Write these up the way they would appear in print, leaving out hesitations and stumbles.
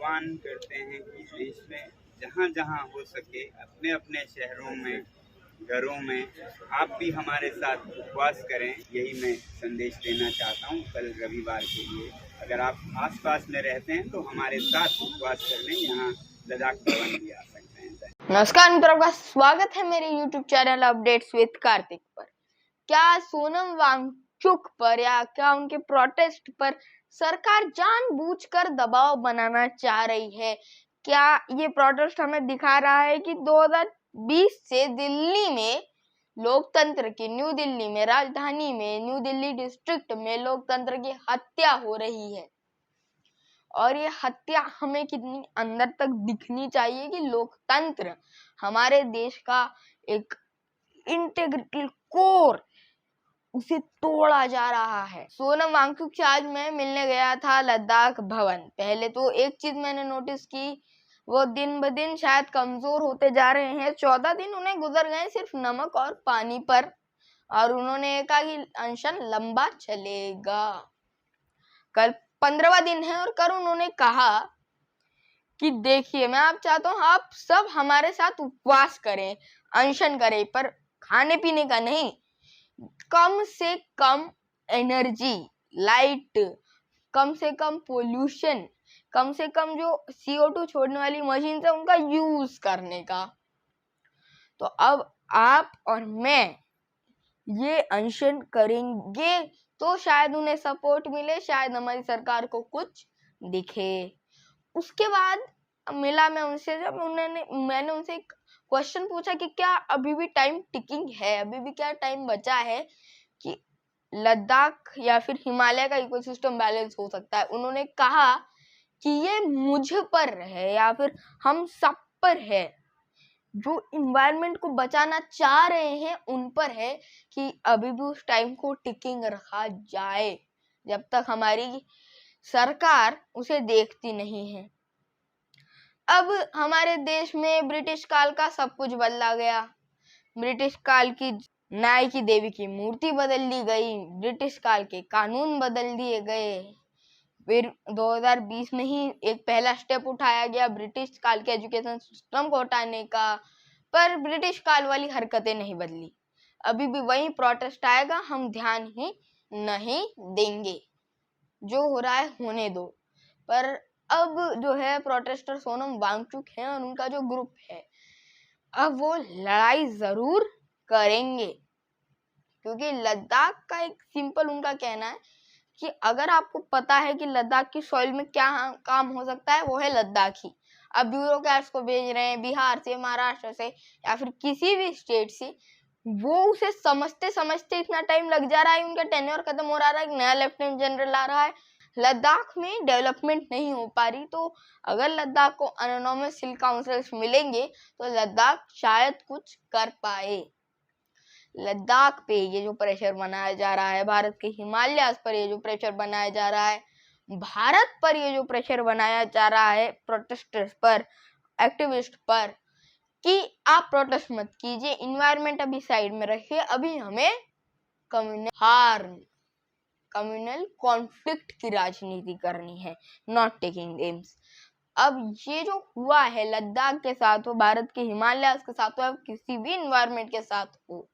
आह्वान करते हैं कि देश में जहाँ जहाँ हो सके अपने अपने शहरों में, घरों में आप भी हमारे साथ उपवास करें। यही मैं संदेश देना चाहता हूँ कल रविवार के लिए। अगर आप आसपास में रहते हैं तो हमारे साथ उपवास करने यहाँ लद्दाख भवन भी आ सकते हैं। नमस्कार मित्रों, का स्वागत है मेरे YouTube channel updates with Kartik पर। क्या सोनम वांगचुक पर या क्या उनके प्रोटेस्ट पर सरकार जानबूझकर दबाव बनाना चाह रही है? क्या ये प्रोटेस्ट हमें दिखा रहा है कि 2020 से दिल्ली में लोकतंत्र की, न्यू दिल्ली में, राजधानी में, न्यू दिल्ली डिस्ट्रिक्ट में लोकतंत्र की हत्या हो रही है? और ये हत्या हमें कितनी अंदर तक दिखनी चाहिए कि लोकतंत्र हमारे देश का एक इंटीग्रिटी कोर, उसे तोड़ा जा रहा है। सोनम वांगचुक से आज मैं मिलने गया था लद्दाख भवन। पहले तो एक चीज मैंने नोटिस की, वो दिन ब दिन शायद कमजोर होते जा रहे हैं। 14 दिन उन्हें गुजर गए सिर्फ नमक और पानी पर, और उन्होंने कहा कि अनशन लंबा चलेगा। कल 15वां दिन है और कल उन्होंने कहा कि देखिए, मैं आप चाहता हूँ आप सब हमारे साथ उपवास करें, अनशन करें, पर खाने पीने का नहीं, कम से कम एनर्जी, लाइट, कम से कम पोल्यूशन, कम से कम जो CO2 छोड़ने वाली मशीन है उनका यूज करने का। तो अब आप और मैं ये अनशन करेंगे तो शायद उन्हें सपोर्ट मिले, शायद हमारी सरकार को कुछ दिखे। उसके बाद मिला मैं उनसे, जब मैंने उनसे एक क्वेश्चन पूछा कि क्या अभी भी टाइम टिकिंग है, अभी भी क्या टाइम बचा है कि लद्दाख या फिर हिमालय का इकोसिस्टम बैलेंस हो सकता है। उन्होंने कहा कि ये मुझ पर है या फिर हम सब पर है, जो इन्वायरमेंट को बचाना चाह रहे हैं उन पर है कि अभी भी उस टाइम को टिकिंग रखा जाए जब तक हमारी सरकार उसे देखती नहीं है। अब हमारे देश में ब्रिटिश काल का सब कुछ बदला गया। ब्रिटिश काल की न्याय की देवी की मूर्ति बदल दी गई, ब्रिटिश काल के कानून बदल दिए गए। फिर 2020 में ही एक पहला स्टेप उठाया गया ब्रिटिश काल के एजुकेशन सिस्टम को हटाने का, पर ब्रिटिश काल वाली हरकतें नहीं बदली। अभी भी वही प्रोटेस्ट आएगा, हम ध्यान ही नहीं देंगे, जो हो रहा है होने दो। पर अब जो है प्रोटेस्टर सोनम वांगचुक है और उनका जो ग्रुप है, अब वो लड़ाई जरूर करेंगे, क्योंकि लद्दाख का एक सिंपल उनका कहना है कि अगर आपको पता है कि लद्दाख की सॉइल में क्या काम हो सकता है, वो है लद्दाखी। अब ब्यूरोक्रेट्स को भेज रहे हैं बिहार से, महाराष्ट्र से या फिर किसी भी स्टेट से, वो उसे समझते समझते इतना टाइम लग जा रहा है, उनका टेन्योर खत्म हो रहा है, एक नया लेफ्टिनेंट जनरल आ रहा है, लद्दाख में डेवलपमेंट नहीं हो पा रही। तो अगर लद्दाख को ऑटोनोमस हिल काउंसिल्स मिलेंगे तो लद्दाख शायद कुछ कर पाए। लद्दाख पे ये जो प्रेशर बनाया जा रहा है, भारत के हिमालय पर ये जो प्रेशर बनाया जा रहा है, भारत पर ये जो प्रेशर बनाया जा रहा है प्रोटेस्टर्स पर, एक्टिविस्ट पर, कि आप प्रोटेस्ट मत कीजिए, इन्वायरमेंट अभी साइड में रखिए, अभी हमें कम्युनल कॉन्फ्लिक्ट की राजनीति करनी है, नॉट टेकिंग गेम्स। अब ये जो हुआ है लद्दाख के साथ हो, भारत के हिमालय के साथ हो, किसी भी इन्वायरमेंट के साथ हो,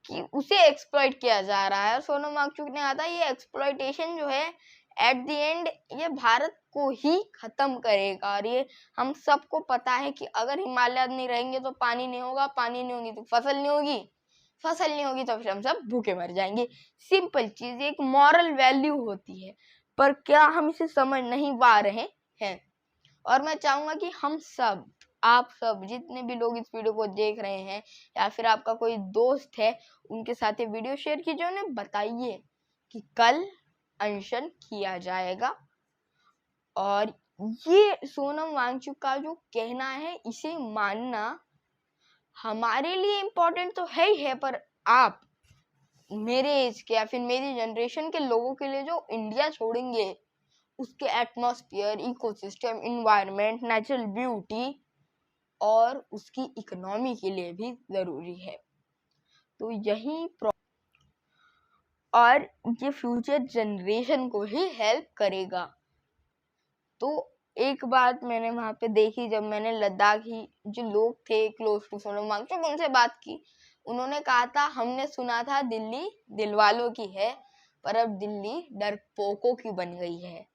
कि उसे एक्सप्लॉइट किया जा रहा है। सोनम वांगचुक ने कहा था ये एक्सप्लॉइटेशन जो है एट द एंड ये भारत को ही खत्म करेगा, और ये हम सबको पता है कि अगर हिमालय नहीं रहेंगे तो पानी नहीं होगा, पानी नहीं होगी तो फसल नहीं होगी, फसल नहीं होगी तो फिर हम सब भूखे मर जाएंगे। सिंपल चीज, एक मॉरल वैल्यू होती है, पर क्या हम इसे समझ नहीं पा रहे हैं। और मैं चाहूंगा कि हम सब, आप सब जितने भी लोग इस वीडियो को देख रहे हैं या फिर आपका कोई दोस्त है, उनके साथ ये वीडियो शेयर कीजिए, उन्हें बताइए कि कल अनशन किया जाएगा। और ये सोनम वांगचुक का जो कहना है इसे मानना हमारे लिए इम्पोर्टेंट तो है ही है, पर आप मेरे एज के या फिर मेरी जनरेशन के लोगों के लिए जो इंडिया छोड़ेंगे, उसके atmosphere, ecosystem, environment, natural beauty और उसकी इकोनॉमी के लिए भी जरूरी है। तो यही और ये फ्यूचर जनरेशन को ही हेल्प करेगा। तो एक बात मैंने वहां पे देखी, जब मैंने लद्दाखी जो लोग थे क्लोज टू सोनम वांगचुक उनसे बात की, उन्होंने कहा था हमने सुना था दिल्ली दिलवालों की है, पर अब दिल्ली डरपोकों की बन गई है।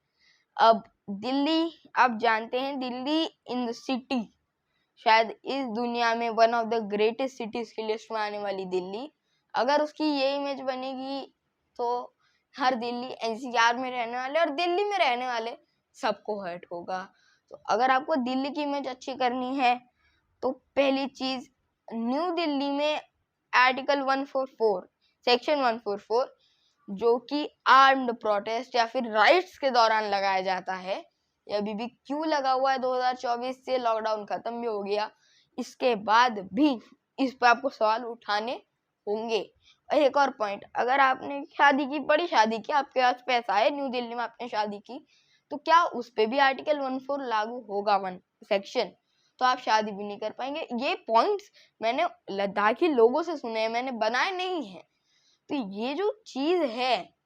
अब दिल्ली, आप जानते हैं, दिल्ली इन द सिटी शायद इस दुनिया में one of the greatest cities की लिस्ट में आने वाली दिल्ली, अगर उसकी ये इमेज बनेगी तो हर दिल्ली एनसीआर में रहने वाले और दिल्ली में रहने वाले सबको हर्ट होगा। तो अगर आपको दिल्ली की इमेज अच्छी करनी है तो पहली चीज, न्यू दिल्ली में आर्टिकल 144 सेक्शन 144 जो कि आर्म्ड प्रोटेस्ट या फिर राइट्स के दौरान लगाया जाता है, ये अभी भी क्यों लगा हुआ है? 2024 से लॉकडाउन खत्म भी हो गया, इसके बाद भी इस पर आपको सवाल उठाने होंगे। और एक और पॉइंट, अगर आपने शादी की, बड़ी शादी की, आपके पास पैसा है, न्यू दिल्ली में आपने शादी की, तो क्या उस पे भी आर्टिकल 14 लागू होगा? 1 सेक्शन, तो आप शादी भी नहीं कर पाएंगे। ये पॉइंट्स मैंने लद्दाखी लोगों से सुने हैं, मैंने बनाए नहीं हैं। तो ये जो चीज है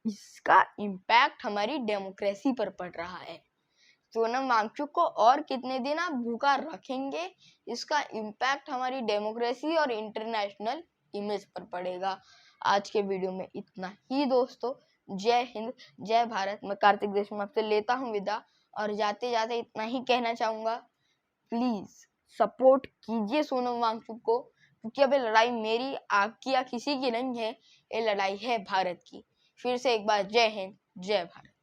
इसका इम्पैक्ट हमारी डेमोक्रेसी पर पड़ रहा है। सोनम वांगचुक को और कितने दिन आप भूखा रखेंगे, इसका इम्पैक्ट हमारी डेमोक्रेसी और इंटरनेशनल इमेज पर पड़ेगा। आज के वीडियो में इतना ही दोस्तों। जय हिंद, जय भारत। मैं कार्तिक देशमुख आपसे लेता हूँ विदा, और जाते जाते इतना ही कहना चाहूंगा, प्लीज सपोर्ट कीजिए सोनम वांगचुक को, क्योंकि अब ये लड़ाई मेरी, आपकी या किसी की नहीं है, ये लड़ाई है भारत की। फिर से एक बार जय हिंद, जय भारत।